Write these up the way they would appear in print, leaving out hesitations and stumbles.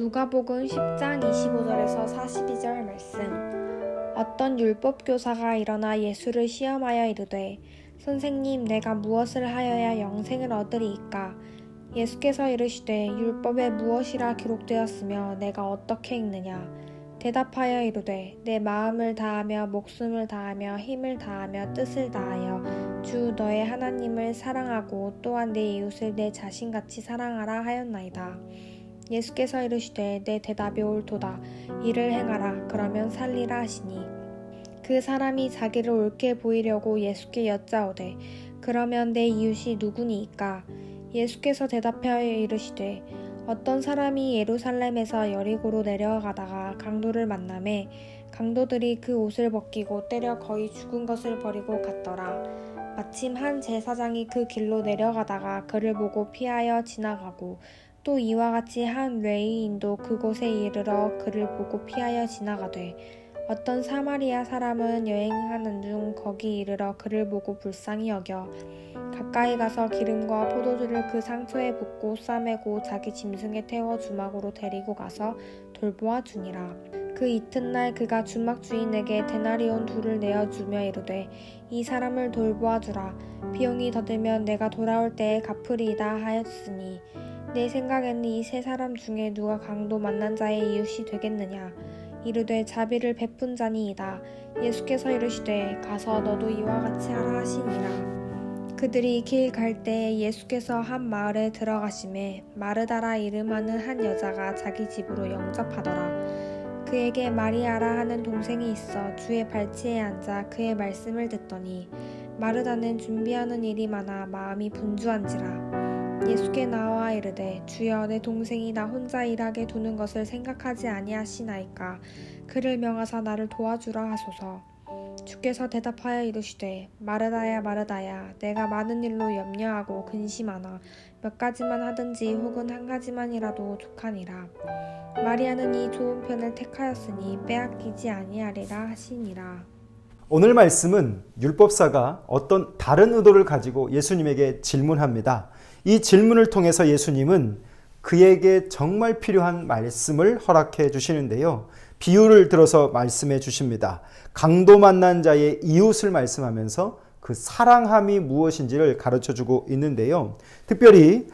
누가복음 10장 25절에서 42절 말씀. 어떤 율법 교사가 일어나 예수를 시험하여 이르되 선생님, 내가 무엇을 하여야 영생을 얻으리이까? 예수께서 이르시되 율법에 무엇이라 기록되었으며 내가 어떻게 읽느냐? 대답하여 이르되 내 마음을 다하며 목숨을 다하며 힘을 다하며 뜻을 다하여 주 너의 하나님을 사랑하고 또한 내 이웃을 내 자신같이 사랑하라 하였나이다. 예수께서 이르시되 내 대답이 옳도다. 이를 행하라. 그러면 살리라 하시니 그 사람이 자기를 옳게 보이려고 예수께 여짜오되 그러면 내 이웃이 누구니이까? 예수께서 대답하여 이르시되 어떤 사람이 예루살렘에서 여리고로 내려가다가 강도를 만나매 강도들이 그 옷을 벗기고 때려 거의 죽은 것을 버리고 갔더라. 마침 한 제사장이 그 길로 내려가다가 그를 보고 피하여 지나가고 또 이와 같이 한 레위인도 그곳에 이르러 그를 보고 피하여 지나가되 어떤 사마리아 사람은 여행하는 중 거기 이르러 그를 보고 불쌍히 여겨 가까이 가서 기름과 포도주를 그 상처에 붓고 싸매고 자기 짐승에 태워 주막으로 데리고 가서 돌보아 주니라. 그 이튿날 그가 주막 주인에게 데나리온 2를 내어주며 이르되 이 사람을 돌보아 주라. 비용이 더 들면 내가 돌아올 때에 갚으리이다 하였으니 내 생각에는 이 세 사람 중에 누가 강도 만난 자의 이웃이 되겠느냐? 이르되 자비를 베푼 자니이다. 예수께서 이르시되 가서 너도 이와 같이 하라 하시니라. 그들이 길 갈 때에 예수께서 한 마을에 들어가심에 마르다라 이름하는 한 여자가 자기 집으로 영접하더라. 그에게 마리아라 하는 동생이 있어 주의 발치에 앉아 그의 말씀을 듣더니 마르다는 준비하는 일이 많아 마음이 분주한지라. 예수께 나와 이르되 주여, 내 동생이 나 혼자 일하게 두는 것을 생각하지 아니하시나이까? 그를 명하사 나를 도와주라 하소서. 주께서 대답하여 이르시되 마르다야 마르다야, 내가 많은 일로 염려하고 근심하나 몇 가지만 하든지 혹은 한 가지만이라도 족하니라. 마리아는 이 좋은 편을 택하였으니 빼앗기지 아니하리라 하시니라. 오늘 말씀은 율법사가 어떤 다른 의도를 가지고 예수님에게 질문합니다. 이 질문을 통해서 예수님은 그에게 정말 필요한 말씀을 허락해 주시는데요. 비유를 들어서 말씀해 주십니다. 강도 만난 자의 이웃을 말씀하면서 그 사랑함이 무엇인지를 가르쳐 주고 있는데요. 특별히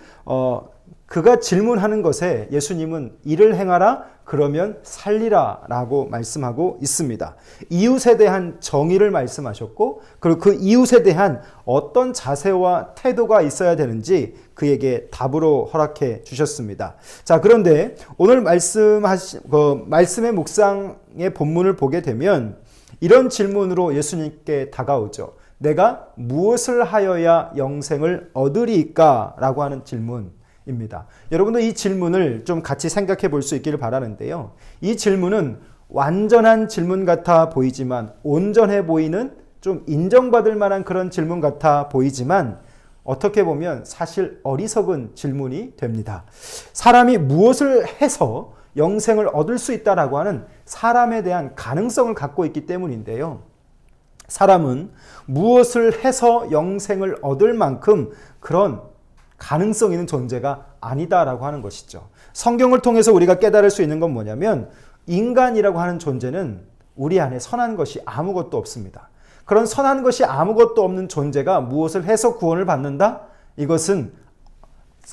그가 질문하는 것에 예수님은 이를 행하라, 그러면 살리라 라고 말씀하고 있습니다. 이웃에 대한 정의를 말씀하셨고, 그리고 그 이웃에 대한 어떤 자세와 태도가 있어야 되는지 그에게 답으로 허락해 주셨습니다. 자, 그런데 오늘 말씀의 묵상의 본문을 보게 되면 이런 질문으로 예수님께 다가오죠. 내가 무엇을 하여야 영생을 얻으리이까? 라고 하는 질문입니다. 여러분도 이 질문을 좀 같이 생각해 볼 수 있기를 바라는데요. 이 질문은 완전한 질문 같아 보이지만, 온전해 보이는, 좀 인정받을 만한 그런 질문 같아 보이지만 어떻게 보면 사실 어리석은 질문이 됩니다. 사람이 무엇을 해서 영생을 얻을 수 있다라고 하는 사람에 대한 가능성을 갖고 있기 때문인데요. 사람은 무엇을 해서 영생을 얻을 만큼 그런 가능성 있는 존재가 아니다라고 하는 것이죠. 성경을 통해서 우리가 깨달을 수 있는 건 뭐냐면, 인간이라고 하는 존재는 우리 안에 선한 것이 아무것도 없습니다. 그런 선한 것이 아무것도 없는 존재가 무엇을 해서 구원을 받는다? 이것은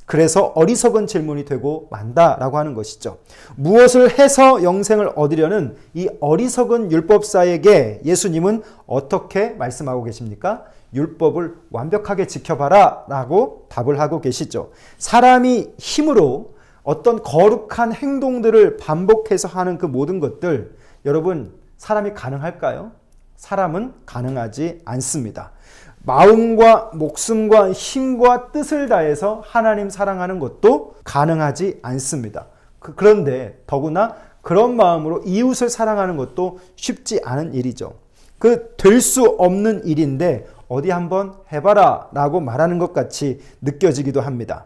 그래서 어리석은 질문이 되고 만다라고 하는 것이죠. 무엇을 해서 영생을 얻으려는 이 어리석은 율법사에게 예수님은 어떻게 말씀하고 계십니까? 율법을 완벽하게 지켜봐라 라고 답을 하고 계시죠. 사람이 힘으로 어떤 거룩한 행동들을 반복해서 하는 그 모든 것들, 여러분, 사람이 가능할까요? 사람은 가능하지 않습니다. 마음과 목숨과 힘과 뜻을 다해서 하나님 사랑하는 것도 가능하지 않습니다. 그런데 더구나 그런 마음으로 이웃을 사랑하는 것도 쉽지 않은 일이죠. 될 수 없는 일인데 어디 한번 해봐라 라고 말하는 것 같이 느껴지기도 합니다.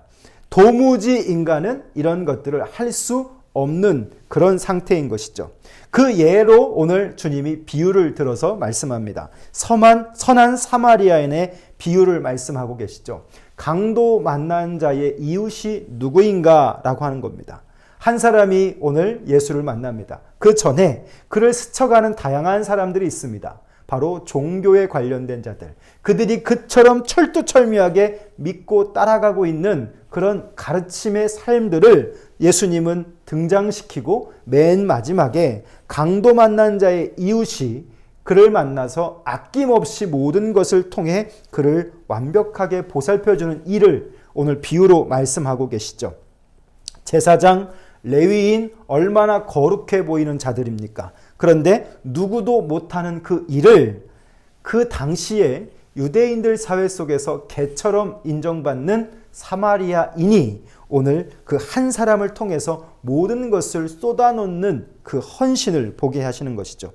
도무지 인간은 이런 것들을 할 수 없는 그런 상태인 것이죠. 그 예로 오늘 주님이 비유를 들어서 말씀합니다. 선한 사마리아인의 비유를 말씀하고 계시죠. 강도 만난 자의 이웃이 누구인가 라고 하는 겁니다. 한 사람이 오늘 예수를 만납니다. 그 전에 그를 스쳐가는 다양한 사람들이 있습니다. 바로 종교에 관련된 자들. 그들이 그처럼 철두철미하게 믿고 따라가고 있는 그런 가르침의 삶들을 예수님은 등장시키고 맨 마지막에 강도 만난 자의 이웃이 그를 만나서 아낌없이 모든 것을 통해 그를 완벽하게 보살펴주는 일을 오늘 비유로 말씀하고 계시죠. 제사장, 레위인 얼마나 거룩해 보이는 자들입니까? 그런데 누구도 못하는 그 일을 그 당시에 유대인들 사회 속에서 개처럼 인정받는 사마리아인이 오늘 그 한 사람을 통해서 모든 것을 쏟아놓는 그 헌신을 보게 하시는 것이죠.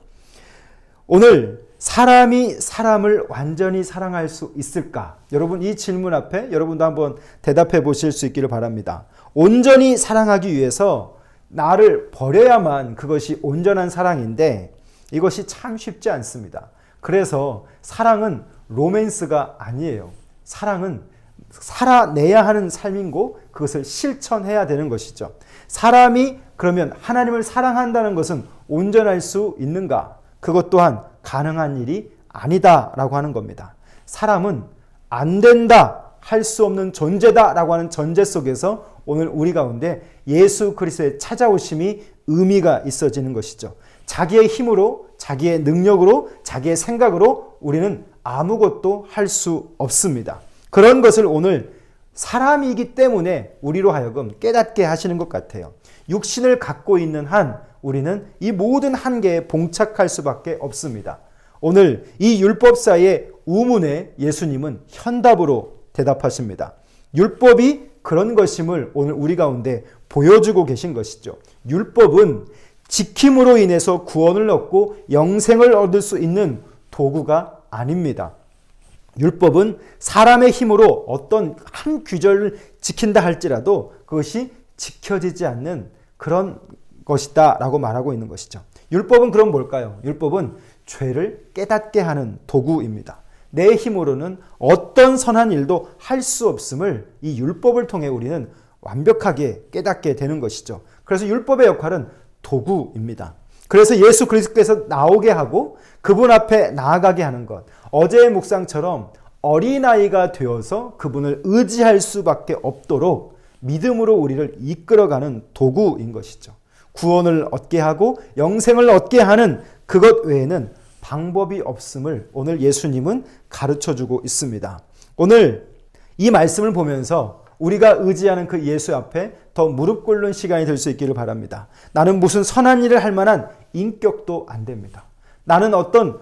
오늘 사람이 사람을 완전히 사랑할 수 있을까? 여러분 이 질문 앞에 여러분도 한번 대답해 보실 수 있기를 바랍니다. 온전히 사랑하기 위해서 나를 버려야만 그것이 온전한 사랑인데 이것이 참 쉽지 않습니다. 그래서 사랑은 로맨스가 아니에요. 사랑은 살아내야 하는 삶이고 그것을 실천해야 되는 것이죠. 사람이 그러면 하나님을 사랑한다는 것은 온전할 수 있는가? 그것 또한 가능한 일이 아니다라고 하는 겁니다. 사람은 안 된다, 할 수 없는 존재다라고 하는 전제 속에서 오늘 우리 가운데 예수 그리스도의 찾아오심이 의미가 있어지는 것이죠. 자기의 힘으로, 자기의 능력으로, 자기의 생각으로 우리는 아무것도 할 수 없습니다. 그런 것을 오늘 사람이기 때문에 우리로 하여금 깨닫게 하시는 것 같아요. 육신을 갖고 있는 한 우리는 이 모든 한계에 봉착할 수밖에 없습니다. 오늘 이 율법사의 우문에 예수님은 현답으로 대답하십니다. 율법이 그런 것임을 오늘 우리 가운데 보여주고 계신 것이죠. 율법은 지킴으로 인해서 구원을 얻고 영생을 얻을 수 있는 도구가 아닙니다. 율법은 사람의 힘으로 어떤 한 규절을 지킨다 할지라도 그것이 지켜지지 않는 그런 것이다 라고 말하고 있는 것이죠. 율법은 그럼 뭘까요? 율법은 죄를 깨닫게 하는 도구입니다. 내 힘으로는 어떤 선한 일도 할 수 없음을 이 율법을 통해 우리는 완벽하게 깨닫게 되는 것이죠. 그래서 율법의 역할은 도구입니다. 그래서 예수 그리스도께서 나오게 하고 그분 앞에 나아가게 하는 것. 어제의 묵상처럼 어린아이가 되어서 그분을 의지할 수밖에 없도록 믿음으로 우리를 이끌어가는 도구인 것이죠. 구원을 얻게 하고 영생을 얻게 하는 그것 외에는 방법이 없음을 오늘 예수님은 가르쳐주고 있습니다. 오늘 이 말씀을 보면서 우리가 의지하는 그 예수 앞에 더 무릎 꿇는 시간이 될 수 있기를 바랍니다. 나는 무슨 선한 일을 할 만한 인격도 안 됩니다. 나는 어떤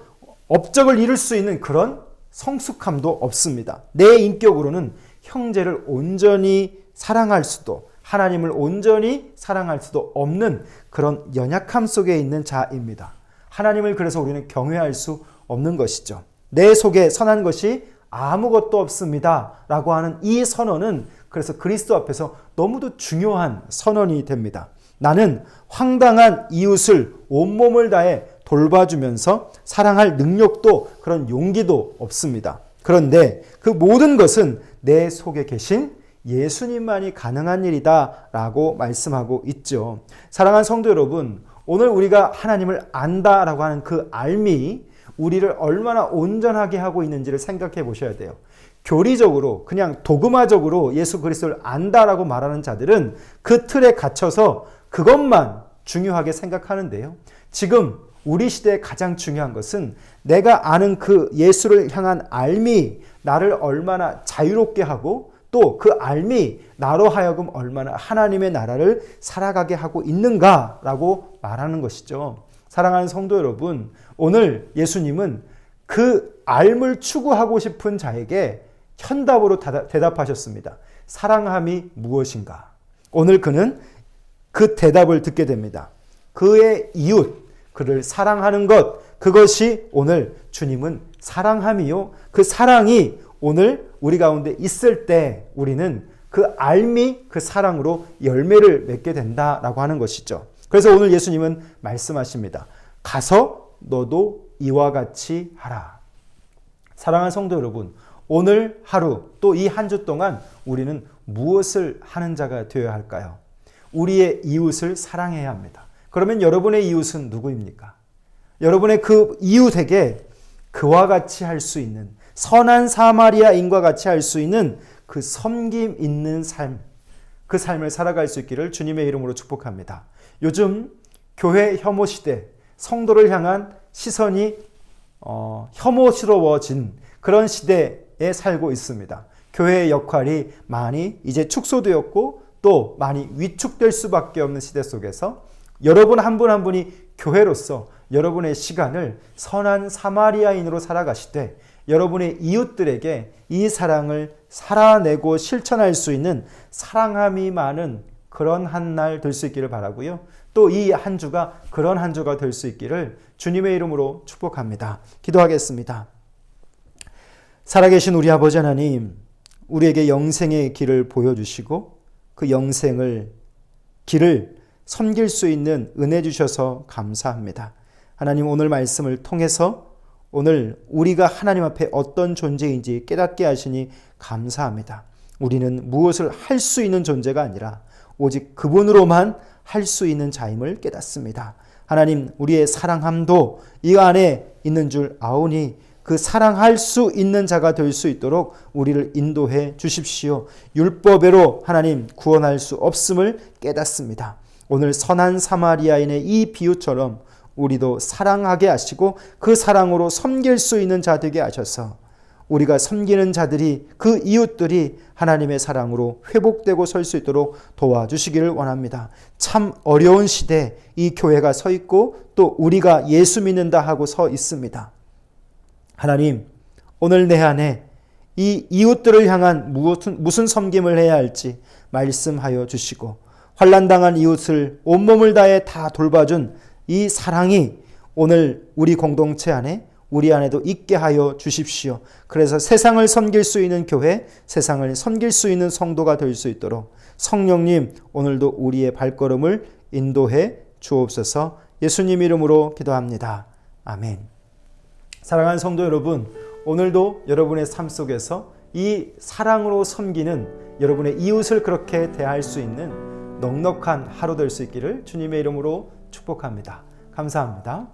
업적을 이룰 수 있는 그런 성숙함도 없습니다. 내 인격으로는 형제를 온전히 사랑할 수도 하나님을 온전히 사랑할 수도 없는 그런 연약함 속에 있는 자입니다. 하나님을 그래서 우리는 경외할 수 없는 것이죠. 내 속에 선한 것이 아무것도 없습니다 라고 하는 이 선언은 그래서 그리스도 앞에서 너무도 중요한 선언이 됩니다. 나는 황당한 이웃을 온몸을 다해 돌봐주면서 사랑할 능력도 그런 용기도 없습니다. 그런데 그 모든 것은 내 속에 계신 예수님만이 가능한 일이다 라고 말씀하고 있죠. 사랑하는 성도 여러분, 오늘 우리가 하나님을 안다라고 하는 그 알미 우리를 얼마나 온전하게 하고 있는지를 생각해 보셔야 돼요. 교리적으로 그냥 도그마적으로 예수 그리스도를 안다라고 말하는 자들은 그 틀에 갇혀서 그것만 중요하게 생각하는데요. 지금 우리 시대에 가장 중요한 것은 내가 아는 그 예수를 향한 알미 나를 얼마나 자유롭게 하고 또 그 알미 나로 하여금 얼마나 하나님의 나라를 살아가게 하고 있는가라고 말하는 것이죠. 사랑하는 성도 여러분, 오늘 예수님은 그 알을 추구하고 싶은 자에게 현답으로 대답하셨습니다. 사랑함이 무엇인가? 오늘 그는 그 대답을 듣게 됩니다. 그의 이웃, 그를 사랑하는 것, 그것이 오늘 주님은 사랑함이요. 그 사랑이 오늘 우리 가운데 있을 때 우리는 그 알미, 그 사랑으로 열매를 맺게 된다라고 하는 것이죠. 그래서 오늘 예수님은 말씀하십니다. 가서 너도 이와 같이 하라. 사랑하는 성도 여러분, 오늘 하루 또 이 한 주 동안 우리는 무엇을 하는 자가 되어야 할까요? 우리의 이웃을 사랑해야 합니다. 그러면 여러분의 이웃은 누구입니까? 여러분의 그 이웃에게 그와 같이 할 수 있는, 선한 사마리아인과 같이 할 수 있는 그 섬김 있는 삶, 그 삶을 살아갈 수 있기를 주님의 이름으로 축복합니다. 요즘 교회 혐오 시대, 성도를 향한 시선이 혐오스러워진 그런 시대에 살고 있습니다. 교회의 역할이 많이 이제 축소되었고 또 많이 위축될 수밖에 없는 시대 속에서 여러분 한 분 한 분이 교회로서 여러분의 시간을 선한 사마리아인으로 살아가시되 여러분의 이웃들에게 이 사랑을 살아내고 실천할 수 있는 사랑함이 많은 그런 한 날 될 수 있기를 바라고요. 또 이 한 주가 그런 한 주가 될 수 있기를 주님의 이름으로 축복합니다. 기도하겠습니다. 살아계신 우리 아버지 하나님, 우리에게 영생의 길을 보여주시고 그 영생을 길을 섬길 수 있는 은혜 주셔서 감사합니다. 하나님, 오늘 말씀을 통해서 오늘 우리가 하나님 앞에 어떤 존재인지 깨닫게 하시니 감사합니다. 우리는 무엇을 할 수 있는 존재가 아니라 오직 그분으로만 할 수 있는 자임을 깨닫습니다. 하나님, 우리의 사랑함도 이 안에 있는 줄 아오니 그 사랑할 수 있는 자가 될 수 있도록 우리를 인도해 주십시오. 율법으로 하나님 구원할 수 없음을 깨닫습니다. 오늘 선한 사마리아인의 이 비유처럼 우리도 사랑하게 하시고 그 사랑으로 섬길 수 있는 자 되게 하셔서 우리가 섬기는 자들이, 그 이웃들이 하나님의 사랑으로 회복되고 설 수 있도록 도와주시기를 원합니다. 참 어려운 시대에 이 교회가 서 있고 또 우리가 예수 믿는다 하고 서 있습니다. 하나님, 오늘 내 안에 이 이웃들을 향한 무슨 섬김을 해야 할지 말씀하여 주시고 환난당한 이웃을 온몸을 다해 다 돌봐준 이 사랑이 오늘 우리 공동체 안에, 우리 안에도 있게 하여 주십시오. 그래서 세상을 섬길 수 있는 교회, 세상을 섬길 수 있는 성도가 될 수 있도록 성령님, 오늘도 우리의 발걸음을 인도해 주옵소서. 예수님 이름으로 기도합니다. 아멘. 사랑하는 성도 여러분, 오늘도 여러분의 삶 속에서 이 사랑으로 섬기는, 여러분의 이웃을 그렇게 대할 수 있는 넉넉한 하루 될 수 있기를 주님의 이름으로 축복합니다. 감사합니다.